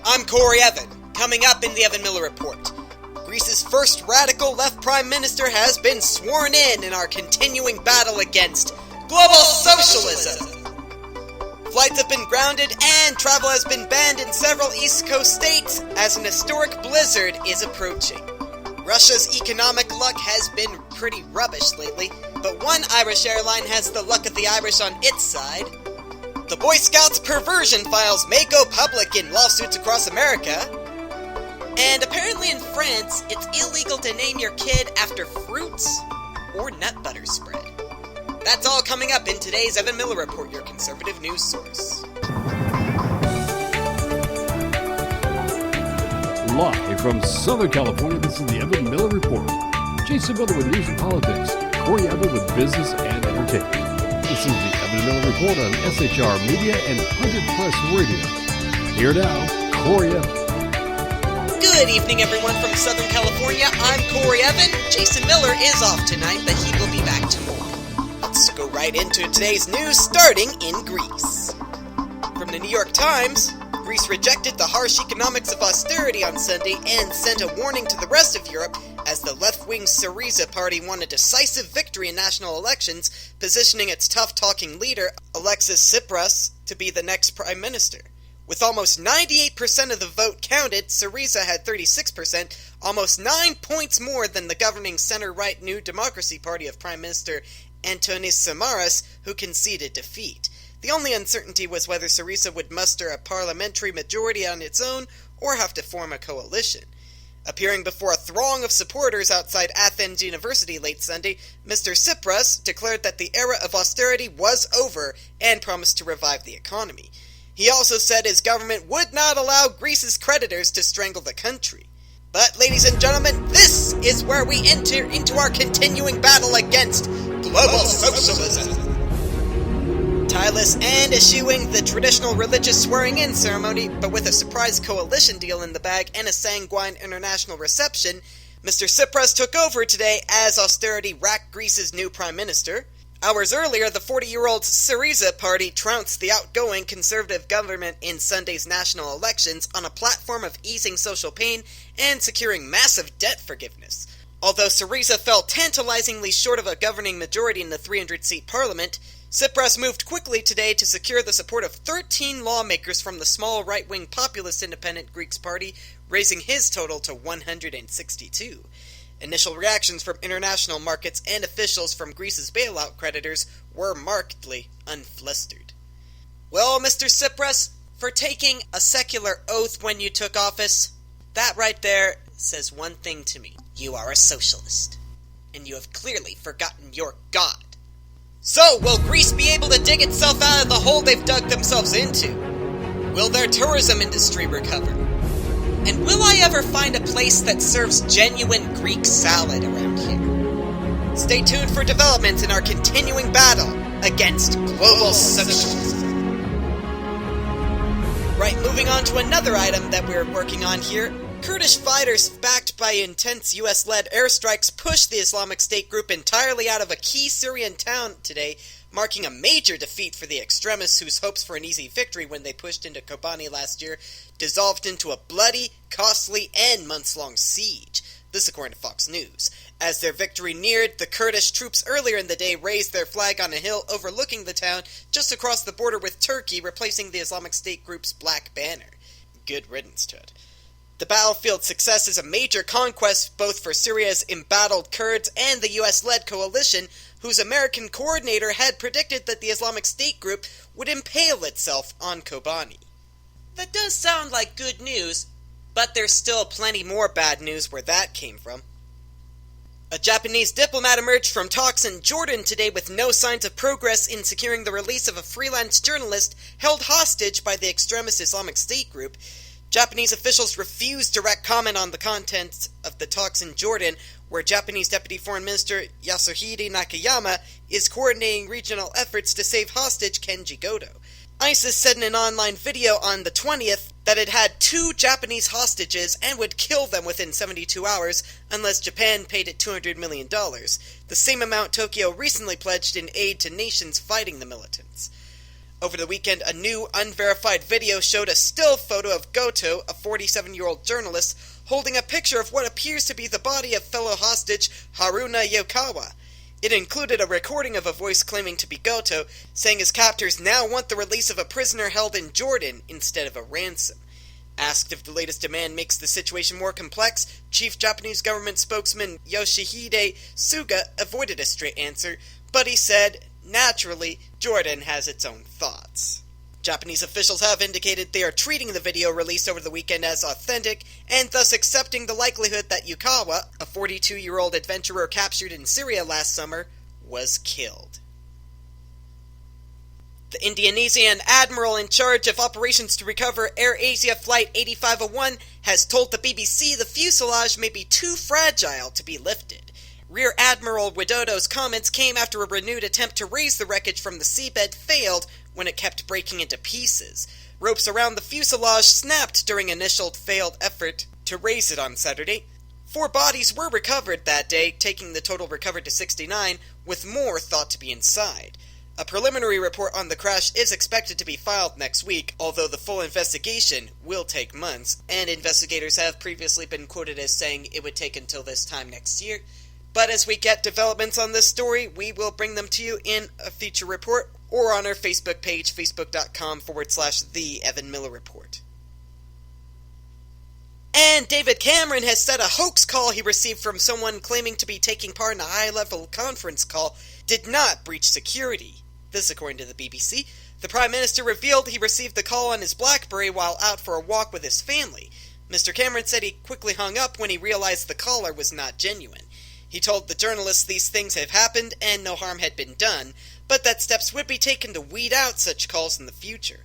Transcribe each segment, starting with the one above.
I'm Corey Evan. Coming up in the Evan Miller Report. Greece's first radical left prime minister has been sworn in our continuing battle against global socialism. Flights have been grounded and travel has been banned in several East Coast states as an historic blizzard is approaching. Russia's economic luck has been pretty rubbish lately, but one Irish airline has the luck of the Irish on its side. The Boy Scouts perversion files may go public in lawsuits across America. And apparently in France, it's illegal to name your kid after fruits or nut butter spread. That's all coming up in today's Evan Miller Report, your conservative news source. Live from Southern California, this is the Evan Miller Report. Jason Miller with news and politics, Corey Evan with business and entertainment. This is the Evan Miller Report on SHR Media and 100 Press Radio. Here now, Corey Evan. Good evening, everyone from Southern California. I'm Corey Evan. Jason Miller is off tonight, but he will be back tomorrow. Let's go right into today's news, starting in Greece. From the New York Times, Greece rejected the harsh economics of austerity on Sunday and sent a warning to the rest of Europe as the left-wing Syriza party won a decisive victory in national elections, positioning its tough-talking leader, Alexis Tsipras, to be the next prime minister. With almost 98% of the vote counted, Syriza had 36%, almost 9 points more than the governing center-right New Democracy Party of Prime Minister Antonis Samaras, who conceded defeat. The only uncertainty was whether Syriza would muster a parliamentary majority on its own or have to form a coalition. Appearing before a throng of supporters outside Athens University late Sunday, Mr. Tsipras declared that the era of austerity was over and promised to revive the economy. He also said his government would not allow Greece's creditors to strangle the country. But, ladies and gentlemen, this is where we enter into our continuing battle against global socialism. Tireless and eschewing the traditional religious swearing-in ceremony, but with a surprise coalition deal in the bag and a sanguine international reception, Mr. Tsipras took over today as austerity racked Greece's new prime minister. Hours earlier, the 40-year-old Syriza party trounced the outgoing conservative government in Sunday's national elections on a platform of easing social pain and securing massive debt forgiveness. Although Syriza fell tantalizingly short of a governing majority in the 300-seat parliament, Tsipras moved quickly today to secure the support of 13 lawmakers from the small right-wing populist independent Greeks party, raising his total to 162. Initial reactions from international markets and officials from Greece's bailout creditors were markedly unflustered. Well, Mr. Tsipras, for taking a secular oath when you took office, that right there says one thing to me. You are a socialist, and you have clearly forgotten your God. So, will Greece be able to dig itself out of the hole they've dug themselves into? Will their tourism industry recover? And will I ever find a place that serves genuine Greek salad around here? Stay tuned for developments in our continuing battle against global socialism. Right, moving on to another item that we're working on here. Kurdish fighters backed by intense US-led airstrikes pushed the Islamic State group entirely out of a key Syrian town today, marking a major defeat for the extremists whose hopes for an easy victory when they pushed into Kobani last year dissolved into a bloody, costly, and months-long siege. This according to Fox News. As their victory neared, the Kurdish troops earlier in the day raised their flag on a hill overlooking the town just across the border with Turkey, replacing the Islamic State group's black banner. Good riddance to it. The battlefield success is a major conquest both for Syria's embattled Kurds and the US-led coalition, whose American coordinator had predicted that the Islamic State group would impale itself on Kobani. That does sound like good news, but there's still plenty more bad news where that came from. A Japanese diplomat emerged from talks in Jordan today with no signs of progress in securing the release of a freelance journalist held hostage by the extremist Islamic State group. Japanese officials refused direct comment on the contents of the talks in Jordan, where Japanese Deputy Foreign Minister Yasuhide Nakayama is coordinating regional efforts to save hostage Kenji Goto. ISIS said in an online video on the 20th that it had 2 Japanese hostages and would kill them within 72 hours unless Japan paid it $200 million, the same amount Tokyo recently pledged in aid to nations fighting the militants. Over the weekend, a new, unverified video showed a still photo of Goto, a 47-year-old journalist, holding a picture of what appears to be the body of fellow hostage Haruna Yokawa. It included a recording of a voice claiming to be Goto, saying his captors now want the release of a prisoner held in Jordan instead of a ransom. Asked if the latest demand makes the situation more complex, Chief Japanese government spokesman Yoshihide Suga avoided a straight answer, but he said, naturally, Jordan has its own thoughts. Japanese officials have indicated they are treating the video released over the weekend as authentic, and thus accepting the likelihood that Yukawa, a 42-year-old adventurer captured in Syria last summer, was killed. The Indonesian admiral in charge of operations to recover AirAsia Flight 8501 has told the BBC the fuselage may be too fragile to be lifted. Rear Admiral Widodo's comments came after a renewed attempt to raise the wreckage from the seabed failed when it kept breaking into pieces. Ropes around the fuselage snapped during initial failed effort to raise it on Saturday. 4 bodies were recovered that day, taking the total recovered to 69, with more thought to be inside. A preliminary report on the crash is expected to be filed next week, although the full investigation will take months, and investigators have previously been quoted as saying it would take until this time next year. But as we get developments on this story, we will bring them to you in a feature report or on our Facebook page, facebook.com/The Evan Miller Report. And David Cameron has said a hoax call he received from someone claiming to be taking part in a high-level conference call did not breach security. This according to the BBC. The Prime Minister revealed he received the call on his BlackBerry while out for a walk with his family. Mr. Cameron said he quickly hung up when he realized the caller was not genuine. He told the journalists these things have happened and no harm had been done, but that steps would be taken to weed out such calls in the future.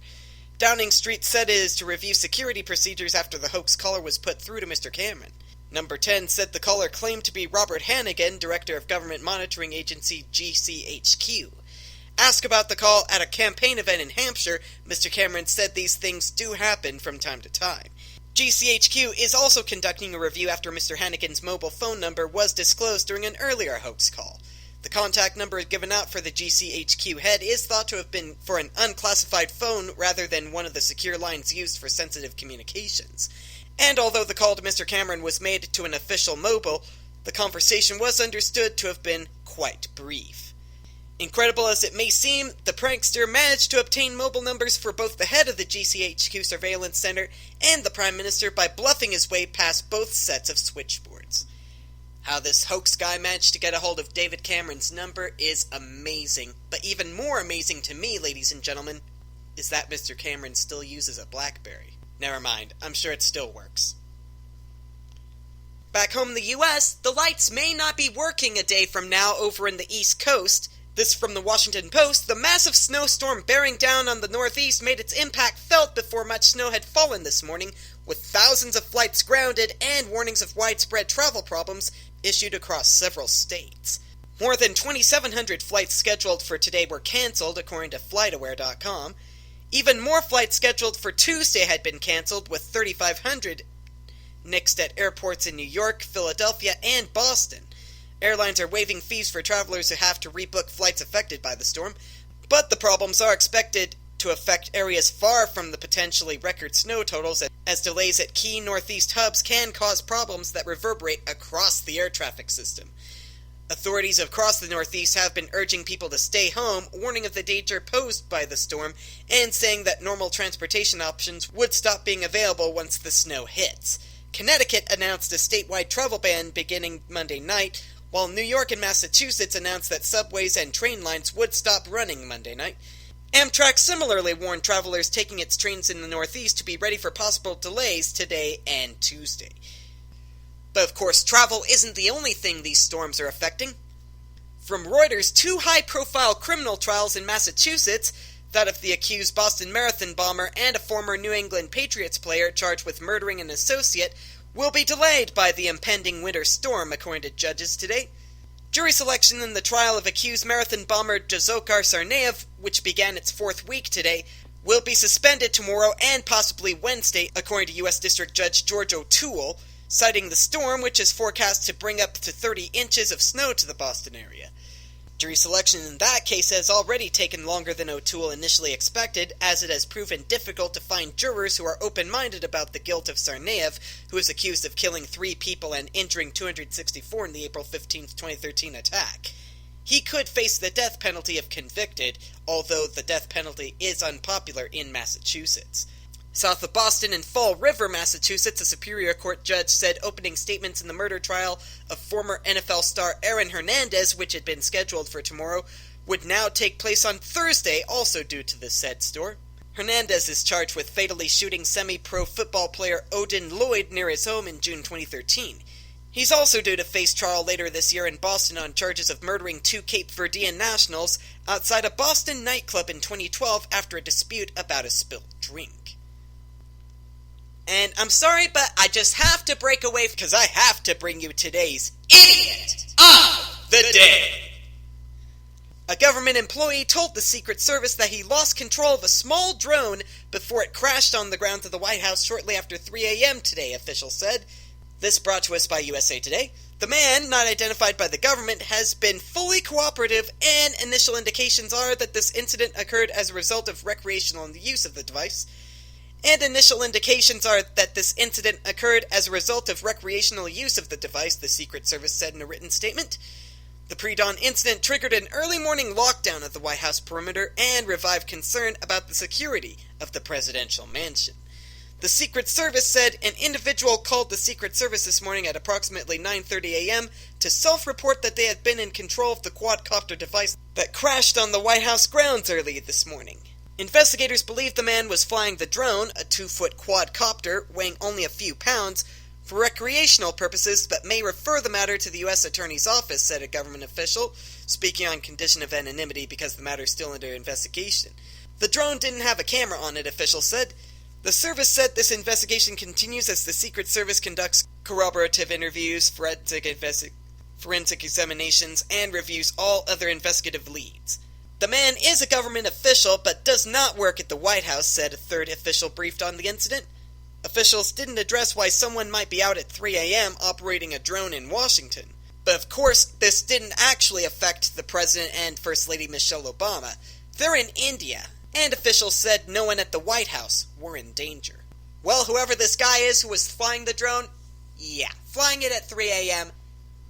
Downing Street said it is to review security procedures after the hoax caller was put through to Mr. Cameron. Number 10 said the caller claimed to be Robert Hannigan, director of government monitoring agency GCHQ. Asked about the call at a campaign event in Hampshire, Mr. Cameron said these things do happen from time to time. GCHQ is also conducting a review after Mr. Hannigan's mobile phone number was disclosed during an earlier hoax call. The contact number given out for the GCHQ head is thought to have been for an unclassified phone rather than one of the secure lines used for sensitive communications. And although the call to Mr. Cameron was made to an official mobile, the conversation was understood to have been quite brief. Incredible as it may seem, the prankster managed to obtain mobile numbers for both the head of the GCHQ Surveillance Center and the Prime Minister by bluffing his way past both sets of switchboards. How this hoax guy managed to get a hold of David Cameron's number is amazing, but even more amazing to me, ladies and gentlemen, is that Mr. Cameron still uses a BlackBerry. Never mind, I'm sure it still works. Back home in the US, the lights may not be working a day from now over in the East Coast. This from the Washington Post. The massive snowstorm bearing down on the Northeast made its impact felt before much snow had fallen this morning, with thousands of flights grounded and warnings of widespread travel problems issued across several states. More than 2,700 flights scheduled for today were canceled, according to FlightAware.com. Even more flights scheduled for Tuesday had been canceled, with 3,500 nixed at airports in New York, Philadelphia, and Boston. Airlines are waiving fees for travelers who have to rebook flights affected by the storm, but the problems are expected to affect areas far from the potentially record snow totals, as delays at key Northeast hubs can cause problems that reverberate across the air traffic system. Authorities across the Northeast have been urging people to stay home, warning of the danger posed by the storm, and saying that normal transportation options would stop being available once the snow hits. Connecticut announced a statewide travel ban beginning Monday night, while New York and Massachusetts announced that subways and train lines would stop running Monday night. Amtrak similarly warned travelers taking its trains in the Northeast to be ready for possible delays today and Tuesday. But of course, travel isn't the only thing these storms are affecting. From Reuters, 2 high-profile criminal trials in Massachusetts, that of the accused Boston Marathon bomber and a former New England Patriots player charged with murdering an associate, will be delayed by the impending winter storm, according to judges today. Jury selection in the trial of accused marathon bomber Jazokar Sarnaev, which began its 4th week today, will be suspended tomorrow and possibly Wednesday, according to U.S. District Judge George O'Toole, citing the storm, which is forecast to bring up to 30 inches of snow to the Boston area. Jury selection in that case has already taken longer than O'Toole initially expected, as it has proven difficult to find jurors who are open-minded about the guilt of Tsarnaev, who is accused of killing 3 people and injuring 264 in the April 15, 2013 attack. He could face the death penalty if convicted, although the death penalty is unpopular in Massachusetts. South of Boston in Fall River, Massachusetts, a Superior Court judge said opening statements in the murder trial of former NFL star Aaron Hernandez, which had been scheduled for tomorrow, would now take place on Thursday, also due to the said store. Hernandez is charged with fatally shooting semi-pro football player Odin Lloyd near his home in June 2013. He's also due to face trial later this year in Boston on charges of murdering 2 Cape Verdean nationals outside a Boston nightclub in 2012 after a dispute about a spilled drink. And I'm sorry, but I just have to break away because I have to bring you today's Idiot of the Day. A government employee told the Secret Service that he lost control of a small drone before it crashed on the grounds of the White House shortly after 3 a.m. today, officials said. This brought to us by USA Today. The man, not identified by the government, has been fully cooperative, and initial indications are that this incident occurred as a result of recreational use of the device. The Secret Service said in a written statement. The pre-dawn incident triggered an early morning lockdown of the White House perimeter and revived concern about the security of the presidential mansion. The Secret Service said an individual called the Secret Service this morning at approximately 9:30 a.m. to self-report that they had been in control of the quadcopter device that crashed on the White House grounds early this morning. Investigators believe the man was flying the drone, a 2-foot quadcopter weighing only a few pounds, for recreational purposes, but may refer the matter to the U.S. Attorney's Office, said a government official, speaking on condition of anonymity because the matter is still under investigation. The drone didn't have a camera on it, officials said. The service said this investigation continues as the Secret Service conducts corroborative interviews, forensic examinations, and reviews all other investigative leads. The man is a government official, but does not work at the White House, said a third official briefed on the incident. Officials didn't address why someone might be out at 3 a.m. operating a drone in Washington. But of course, this didn't actually affect the President and First Lady Michelle Obama. They're in India, and officials said no one at the White House were in danger. Well, whoever this guy is who was flying the drone, yeah, flying it at 3 a.m.,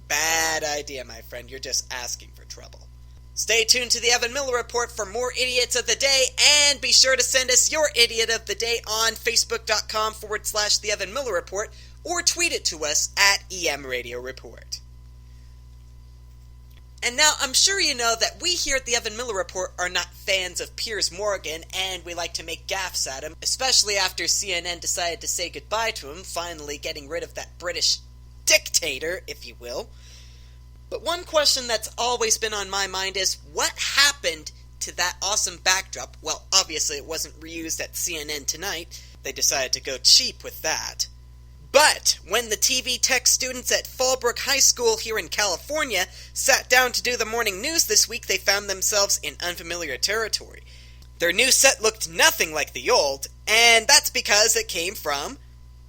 bad idea, my friend. You're just asking for trouble. Stay tuned to the Evan Miller Report for more Idiots of the Day, and be sure to send us your Idiot of the Day on Facebook.com/The Evan Miller Report, or tweet it to us at EM Radio Report. And now, I'm sure you know that we here at the Evan Miller Report are not fans of Piers Morgan, and we like to make gaffes at him, especially after CNN decided to say goodbye to him, finally getting rid of that British dictator, if you will. But one question that's always been on my mind is, what happened to that awesome backdrop? Well, obviously it wasn't reused at CNN Tonight. They decided to go cheap with that. But when the TV tech students at Fallbrook High School here in California sat down to do the morning news this week, they found themselves in unfamiliar territory. Their new set looked nothing like the old, and that's because it came from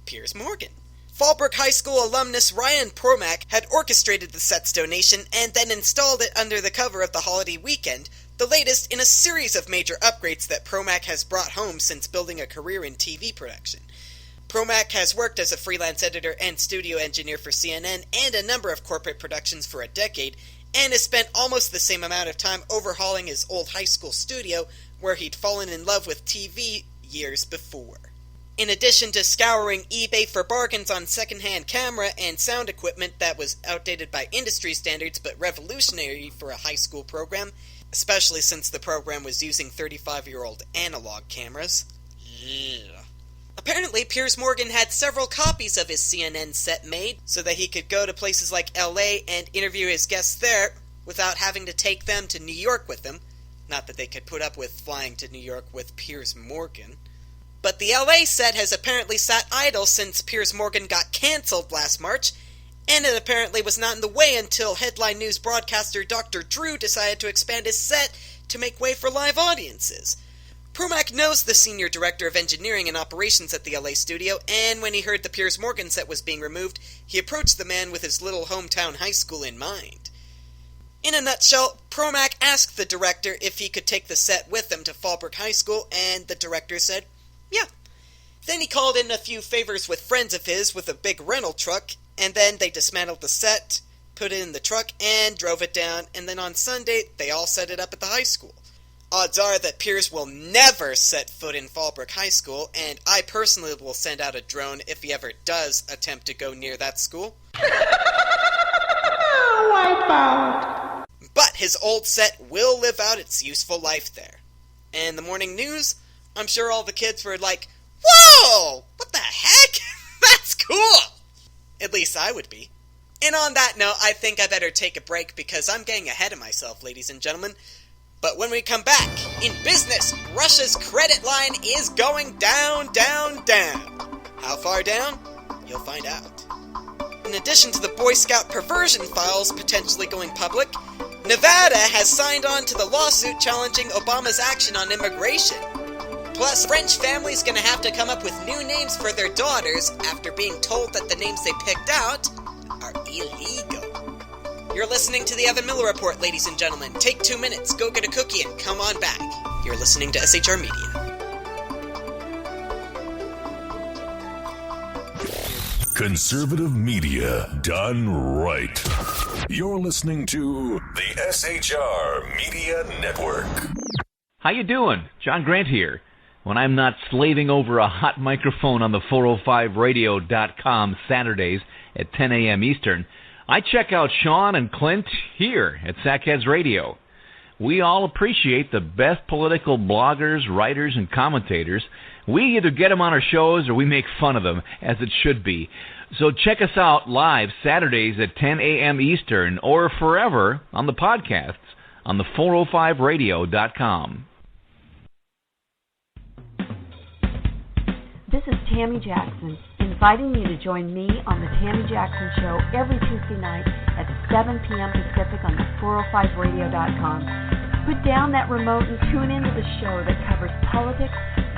Piers Morgan. Fallbrook High School alumnus Ryan Promack had orchestrated the set's donation and then installed it under the cover of the holiday weekend, the latest in a series of major upgrades that Promack has brought home since building a career in TV production. Promack has worked as a freelance editor and studio engineer for CNN and a number of corporate productions for a decade, and has spent almost the same amount of time overhauling his old high school studio where he'd fallen in love with TV years before. In addition to scouring eBay for bargains on secondhand camera and sound equipment that was outdated by industry standards but revolutionary for a high school program, especially since the program was using 35-year-old analog cameras. Apparently, Piers Morgan had several copies of his CNN set made so that he could go to places like LA and interview his guests there without having to take them to New York with him. Not that they could put up with flying to New York with Piers Morgan. But the LA set has apparently sat idle since Piers Morgan got cancelled last March, and it apparently was not in the way until headline news broadcaster Dr. Drew decided to expand his set to make way for live audiences. Promack knows the senior director of engineering and operations at the LA studio, and when he heard the Piers Morgan set was being removed, he approached the man with his little hometown high school in mind. In a nutshell, Promack asked the director if he could take the set with him to Fallbrook High School, and the director said, yeah. Then he called in a few favors with friends of his with a big rental truck, and then they dismantled the set, put it in the truck, and drove it down, and then on Sunday, they all set it up at the high school. Odds are that Pierce will never set foot in Fallbrook High School, and I personally will send out a drone if he ever does attempt to go near that school. Wipeout! But his old set will live out its useful life there. And the morning news, I'm sure all the kids were like, whoa! What the heck? That's cool! At least I would be. And on that note, I think I better take a break because I'm getting ahead of myself, ladies and gentlemen. But when we come back, in business, Russia's credit line is going down, down, down. How far down? You'll find out. In addition to the Boy Scout perversion files potentially going public, Nevada has signed on to the lawsuit challenging Obama's action on immigration. Plus, French families gonna have to come up with new names for their daughters after being told that the names they picked out are illegal. You're listening to the Evan Miller Report, ladies and gentlemen. Take 2 minutes, go get a cookie, and come on back. You're listening to SHR Media. Conservative media done right. You're listening to the SHR Media Network. How you doing? John Grant here. When I'm not slaving over a hot microphone on the 405radio.com Saturdays at 10 a.m. Eastern, I check out Sean and Clint here at Sackheads Radio. We all appreciate the best political bloggers, writers, and commentators. We either get them on our shows or we make fun of them, as it should be. So check us out live Saturdays at 10 a.m. Eastern or forever on the podcasts on the 405radio.com. This is Tammy Jackson, inviting you to join me on the Tammy Jackson Show every Tuesday night at 7 p.m. Pacific on the 405radio.com. Put down that remote and tune into the show that covers politics,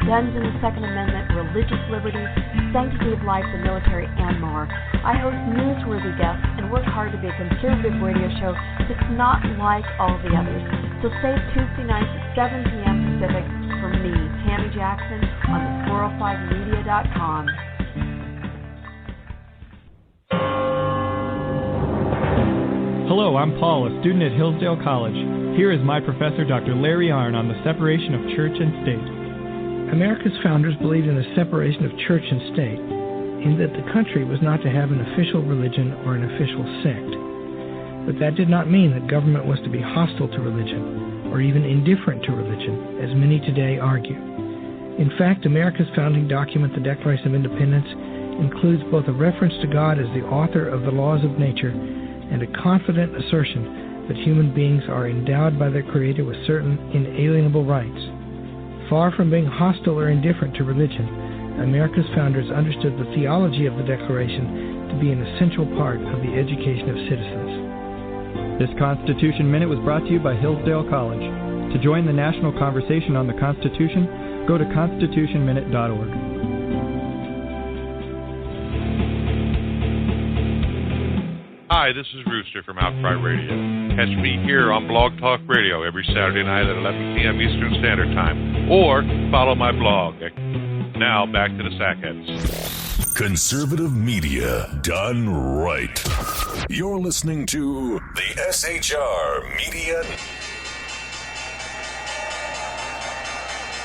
guns and the Second Amendment, religious liberties, sanctity of life, the military, and more. I host newsworthy guests and work hard to be a conservative radio show that's not like all the others. So save Tuesday nights at 7 p.m. Pacific for me, Tammy Jackson, on the 405media.com. Hello, I'm Paul, a student at Hillsdale College. Here is my professor, Dr. Larry Arnn, on the separation of church and state. America's founders believed in the separation of church and state, in that the country was not to have an official religion or an official sect. But that did not mean that government was to be hostile to religion, or even indifferent to religion, as many today argue. In fact, America's founding document, the Declaration of Independence, includes both a reference to God as the author of the laws of nature and a confident assertion that human beings are endowed by their Creator with certain inalienable rights. Far from being hostile or indifferent to religion, America's founders understood the theology of the Declaration to be an essential part of the education of citizens. This Constitution Minute was brought to you by Hillsdale College. To join the national conversation on the Constitution, go to constitutionminute.org. Hi, this is Rooster from Outcry Radio. Catch me here on Blog Talk Radio every Saturday night at 11 p.m. Eastern Standard Time. Or follow my blog. Now, back to the Sackheads. Conservative media done right. You're listening to the SHR Media.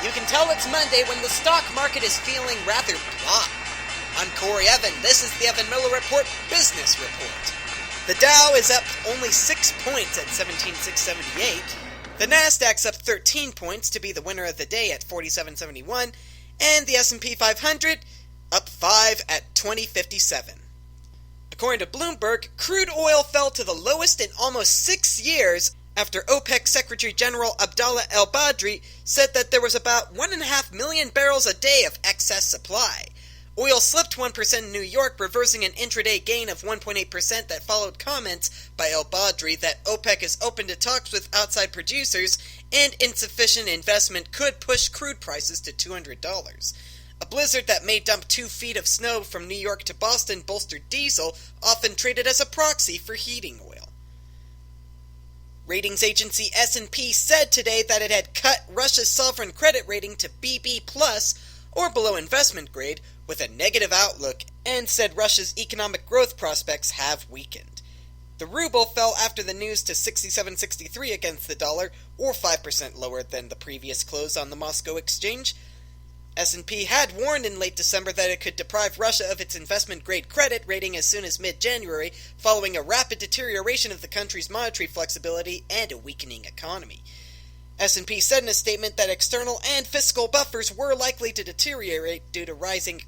You can tell it's Monday when the stock market is feeling rather blah. I'm Corey Evan. This is the Evan Miller Report Business Report. The Dow is up only 6 points at 17,678. The Nasdaq's up 13 points to be the winner of the day at 47.71, and the S&P 500 up 5 at 20.57. According to Bloomberg, crude oil fell to the lowest in almost 6 years after OPEC Secretary General Abdallah El-Badri said that there was about 1.5 million barrels a day of excess supply. Oil slipped 1% in New York, reversing an intraday gain of 1.8% that followed comments by El-Badri that OPEC is open to talks with outside producers and insufficient investment could push crude prices to $200. A blizzard that may dump 2 feet of snow from New York to Boston bolstered diesel, often traded as a proxy for heating oil. Ratings agency S&P said today that it had cut Russia's sovereign credit rating to BB+, or below investment grade, with a negative outlook, and said Russia's economic growth prospects have weakened. The ruble fell after the news to 67.63 against the dollar, or 5% lower than the previous close on the Moscow exchange. S&P had warned in late December that it could deprive Russia of its investment-grade credit rating as soon as mid-January, following a rapid deterioration of the country's monetary flexibility and a weakening economy. S&P said in a statement that external and fiscal buffers were likely to deteriorate due to rising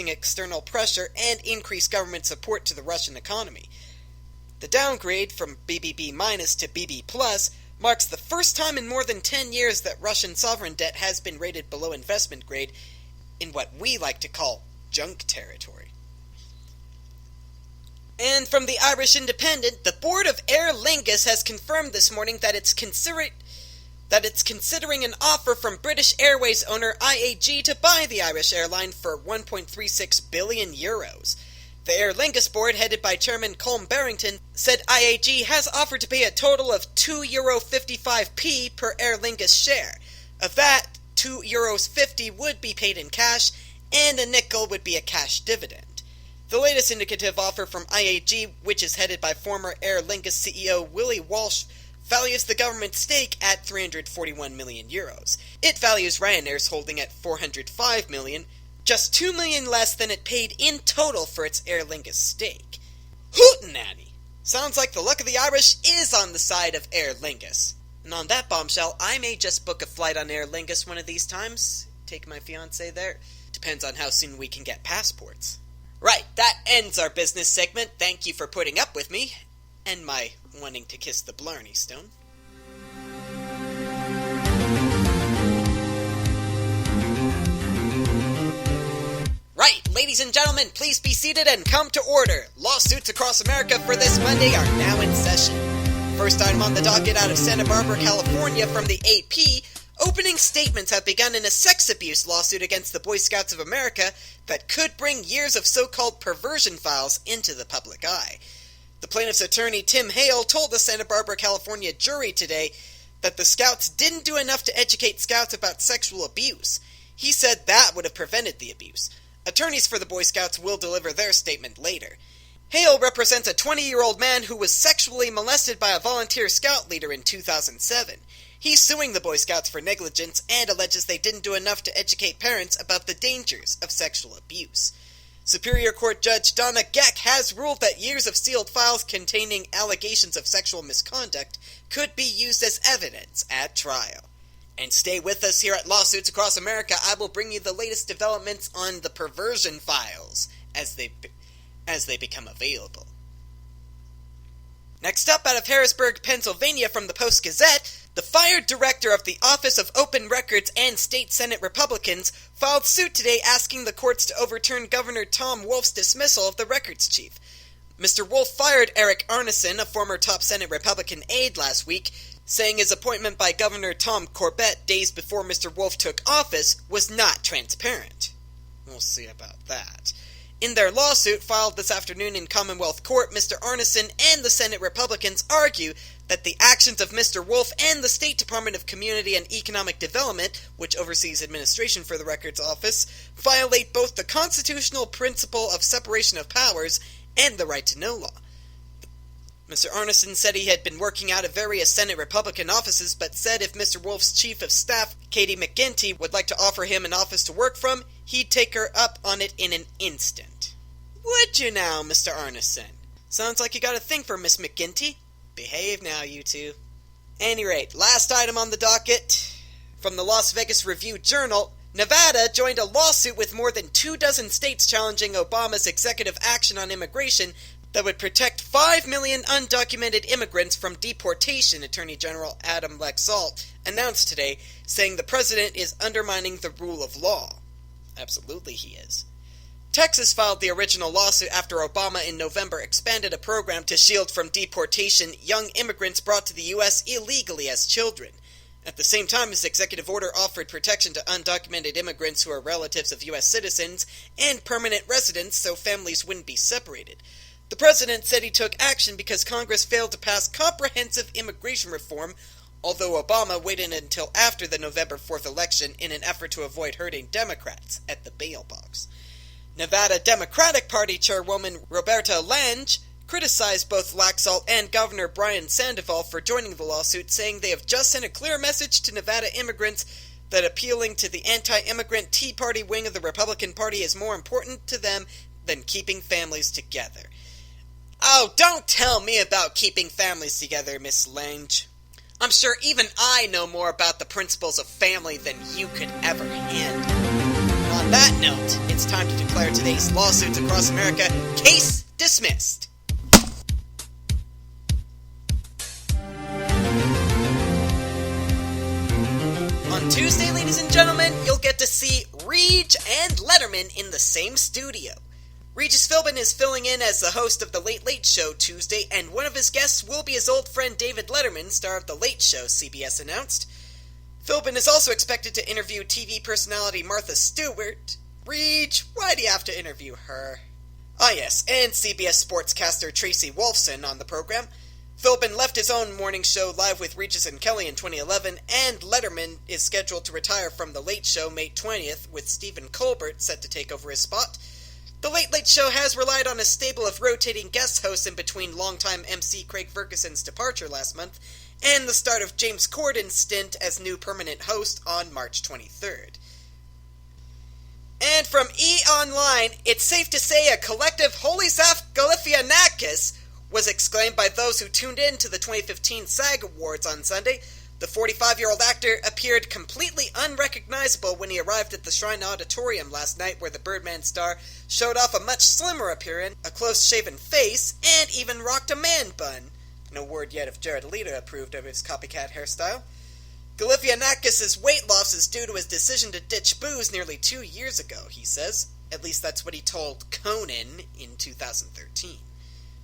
external pressure and increased government support to the Russian economy. The downgrade from BBB- to BB+ marks the first time in more than 10 years that Russian sovereign debt has been rated below investment grade in what we like to call junk territory. And from the Irish Independent, the board of Aer Lingus has confirmed this morning that it's considering an offer from British Airways owner IAG to buy the Irish airline for €1.36 billion. The Aer Lingus board, headed by Chairman Colm Barrington, said IAG has offered to pay a total of €2.55 per Aer Lingus share. Of that, €2.50 would be paid in cash, and a nickel would be a cash dividend. The latest indicative offer from IAG, which is headed by former Aer Lingus CEO Willie Walsh, values the government's stake at €341 million. It values Ryanair's holding at €405 million, just $2 million less than it paid in total for its Aer Lingus stake. Hootenanny! Sounds like the luck of the Irish is on the side of Aer Lingus. And on that bombshell, I may just book a flight on Aer Lingus one of these times. Take my fiancée there. Depends on how soon we can get passports. Right, that ends our business segment. Thank you for putting up with me, and my wanting to kiss the Blarney Stone. Right, ladies and gentlemen, please be seated and come to order. Lawsuits across America for this Monday are now in session. First item on the docket out of Santa Barbara, California from the AP, opening statements have begun in a sex abuse lawsuit against the Boy Scouts of America that could bring years of so-called perversion files into the public eye. The plaintiff's attorney, Tim Hale, told the Santa Barbara, California jury today that the Scouts didn't do enough to educate Scouts about sexual abuse. He said that would have prevented the abuse. Attorneys for the Boy Scouts will deliver their statement later. Hale represents a 20-year-old man who was sexually molested by a volunteer Scout leader in 2007. He's suing the Boy Scouts for negligence and alleges they didn't do enough to educate parents about the dangers of sexual abuse. Superior Court Judge Donna Geck has ruled that years of sealed files containing allegations of sexual misconduct could be used as evidence at trial. And stay with us here at Lawsuits Across America. I will bring you the latest developments on the perversion files as they become available. Next up, out of Harrisburg, Pennsylvania, from the Post-Gazette, the fired director of the Office of Open Records and State Senate Republicans filed suit today asking the courts to overturn Governor Tom Wolf's dismissal of the records chief. Mr. Wolf fired Eric Arneson, a former top Senate Republican aide, last week, saying his appointment by Governor Tom Corbett days before Mr. Wolf took office was not transparent. We'll see about that. In their lawsuit filed this afternoon in Commonwealth Court, Mr. Arneson and the Senate Republicans argue that the actions of Mr. Wolf and the State Department of Community and Economic Development, which oversees administration for the Records Office, violate both the constitutional principle of separation of powers and the right to know law. Mr. Arneson said he had been working out of various Senate Republican offices, but said if Mr. Wolf's chief of staff, Katie McGinty, would like to offer him an office to work from, he'd take her up on it in an instant. Would you now, Mr. Arneson? Sounds like you got a thing for Miss McGinty. Behave now, you two. Any rate, last item on the docket. From the Las Vegas Review-Journal, Nevada joined a lawsuit with more than 24 states challenging Obama's executive action on immigration that would protect 5 million undocumented immigrants from deportation, Attorney General Adam Laxalt announced today, saying the president is undermining the rule of law. Absolutely he is. Texas filed the original lawsuit after Obama in November expanded a program to shield from deportation young immigrants brought to the U.S. illegally as children. At the same time, his executive order offered protection to undocumented immigrants who are relatives of U.S. citizens and permanent residents so families wouldn't be separated. The president said he took action because Congress failed to pass comprehensive immigration reform, although Obama waited until after the November 4th election in an effort to avoid hurting Democrats at the bail box. Nevada Democratic Party Chairwoman Roberta Lange criticized both Laxalt and Governor Brian Sandoval for joining the lawsuit, saying they have just sent a clear message to Nevada immigrants that appealing to the anti-immigrant Tea Party wing of the Republican Party is more important to them than keeping families together. Oh, don't tell me about keeping families together, Miss Lange. I'm sure even I know more about the principles of family than you could ever handle. On that note, it's time to declare today's lawsuits across America case dismissed. On Tuesday, ladies and gentlemen, you'll get to see Reg and Letterman in the same studio. Regis Philbin is filling in as the host of The Late Late Show Tuesday, and one of his guests will be his old friend David Letterman, star of The Late Show, CBS announced. Philbin is also expected to interview TV personality Martha Stewart. Reg, why do you have to interview her? Ah yes, and CBS sportscaster Tracy Wolfson on the program. Philbin left his own morning show Live with Regis and Kelly in 2011, and Letterman is scheduled to retire from The Late Show May 20th, with Stephen Colbert set to take over his spot. The Late Late Show has relied on a stable of rotating guest hosts in between longtime MC Craig Ferguson's departure last month, and the start of James Corden's stint as new permanent host on March 23rd. And from E! Online, it's safe to say a collective Holy Saf Galifianakis was exclaimed by those who tuned in to the 2015 SAG Awards on Sunday. The 45-year-old actor appeared completely unrecognizable when he arrived at the Shrine Auditorium last night, where the Birdman star showed off a much slimmer appearance, a close-shaven face, and even rocked a man bun. No word yet if Jared Leto approved of his copycat hairstyle. Galifianakis' weight loss is due to his decision to ditch booze nearly 2 years ago, he says. At least that's what he told Conan in 2013.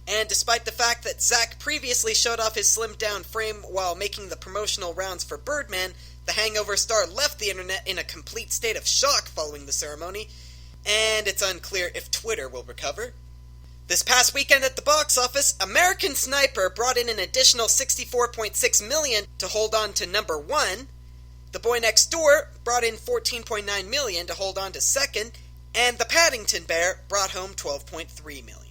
And despite the fact that Zack previously showed off his slimmed-down frame while making the promotional rounds for Birdman, the Hangover star left the internet in a complete state of shock following the ceremony, and it's unclear if Twitter will recover. This past weekend at the box office, American Sniper brought in an additional $64.6 million to hold on to number 1. The Boy Next Door brought in $14.9 million to hold on to second, and The Paddington Bear brought home $12.3 million.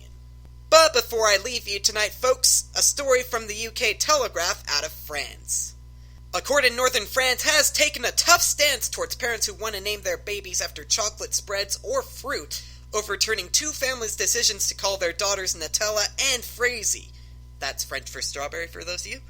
But before I leave you tonight, folks, a story from the UK Telegraph out of France. A court in northern France has taken a tough stance towards parents who want to name their babies after chocolate spreads or fruit, overturning two families' decisions to call their daughters Nutella and Fraise. That's French for strawberry for those of you.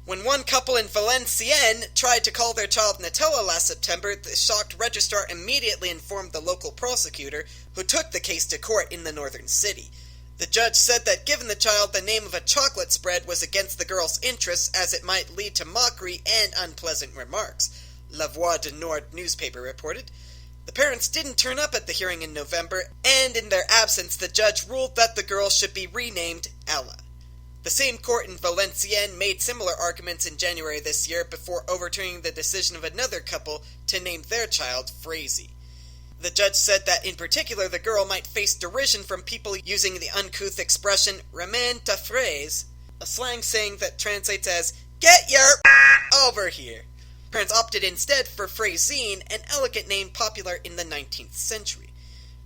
When one couple in Valenciennes tried to call their child Nutella last September, the shocked registrar immediately informed the local prosecutor, who took the case to court in the northern city. The judge said that giving the child the name of a chocolate spread was against the girl's interests, as it might lead to mockery and unpleasant remarks, La Voix du Nord newspaper reported. The parents didn't turn up at the hearing in November, and in their absence the judge ruled that the girl should be renamed Ella. The same court in Valenciennes made similar arguments in January this year before overturning the decision of another couple to name their child Fraise. The judge said that, in particular, the girl might face derision from people using the uncouth expression "ramène ta fraise," a slang saying that translates as, "Get your over here." Parents opted instead for Fraisine, an elegant name popular in the 19th century.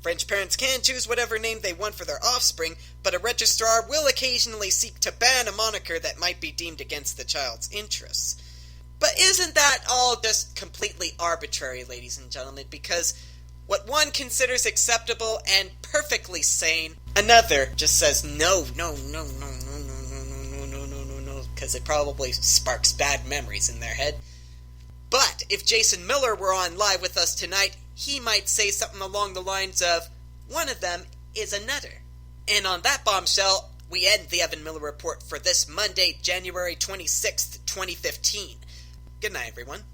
French parents can choose whatever name they want for their offspring, but a registrar will occasionally seek to ban a moniker that might be deemed against the child's interests. But isn't that all just completely arbitrary, ladies and gentlemen? Because what one considers acceptable and perfectly sane, another just says no, because it probably sparks bad memories in their head. But if Jason Miller were on live with us tonight, he might say something along the lines of, one of them is a nutter. And on that bombshell, we end the Evan Miller Report for this Monday, January 26th, 2015. Good night, everyone.